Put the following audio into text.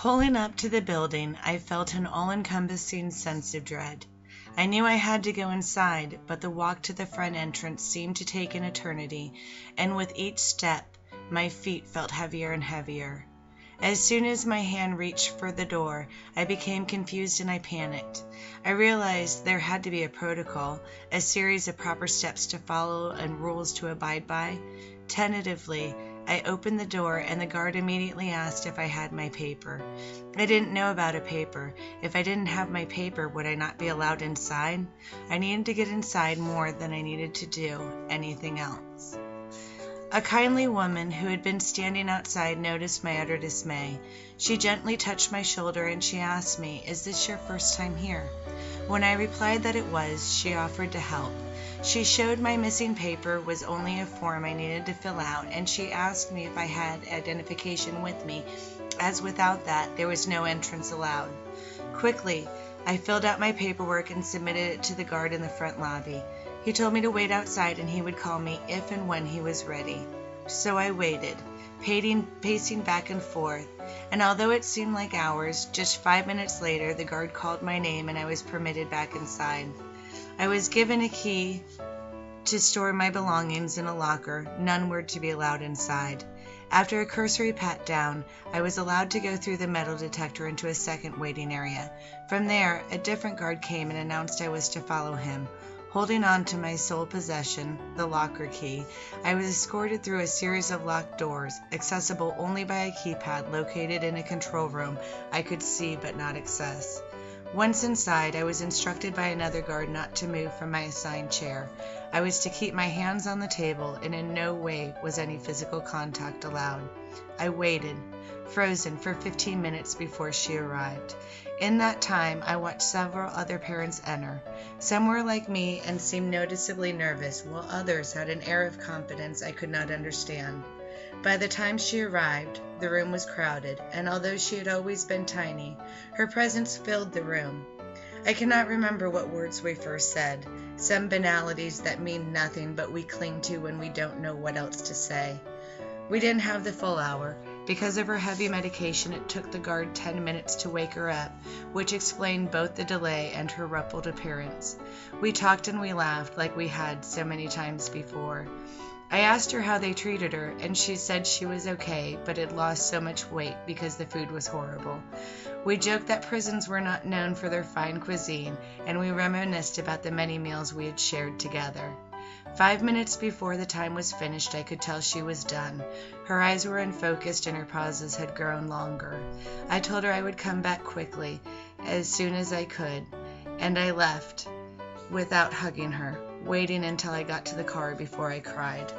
Pulling up to the building, I felt an all-encompassing sense of dread. I knew I had to go inside, but the walk to the front entrance seemed to take an eternity, and with each step, my feet felt heavier and heavier. As soon as my hand reached for the door, I became confused and I panicked. I realized there had to be a protocol, a series of proper steps to follow and rules to abide by. Tentatively, I opened the door and the guard immediately asked if I had my paper. I didn't know about a paper. If I didn't have my paper, would I not be allowed inside? I needed to get inside more than I needed to do anything else. A kindly woman who had been standing outside noticed my utter dismay. She gently touched my shoulder and she asked me, "Is this your first time here?" When I replied that it was, she offered to help. She showed my missing paper was only a form I needed to fill out, and she asked me if I had identification with me, as without that, there was no entrance allowed. Quickly, I filled out my paperwork and submitted it to the guard in the front lobby. He told me to wait outside and he would call me if and when he was ready. So I waited, pacing back and forth, and although it seemed like hours, just 5 minutes later the guard called my name and I was permitted back inside. I was given a key to store my belongings in a locker. None were to be allowed inside. After a cursory pat down, I was allowed to go through the metal detector into a second waiting area. From there, a different guard came and announced I was to follow him. Holding on to my sole possession, the locker key, I was escorted through a series of locked doors, accessible only by a keypad located in a control room I could see but not access. Once inside, I was instructed by another guard not to move from my assigned chair. I was to keep my hands on the table, and in no way was any physical contact allowed. I waited, frozen, for 15 minutes before she arrived. In that time, I watched several other parents enter. Some were like me and seemed noticeably nervous, while others had an air of confidence I could not understand. By the time she arrived, the room was crowded, and although she had always been tiny, her presence filled the room. I cannot remember what words we first said, some banalities that mean nothing but we cling to when we don't know what else to say. We didn't have the full hour. Because of her heavy medication, it took the guard 10 minutes to wake her up, which explained both the delay and her ruffled appearance. We talked and we laughed like we had so many times before. I asked her how they treated her, and she said she was okay, but had lost so much weight because the food was horrible. We joked that prisons were not known for their fine cuisine, and we reminisced about the many meals we had shared together. 5 minutes before the time was finished, I could tell she was done. Her eyes were unfocused and her pauses had grown longer. I told her I would come back quickly, as soon as I could, and I left without hugging her, waiting until I got to the car before I cried.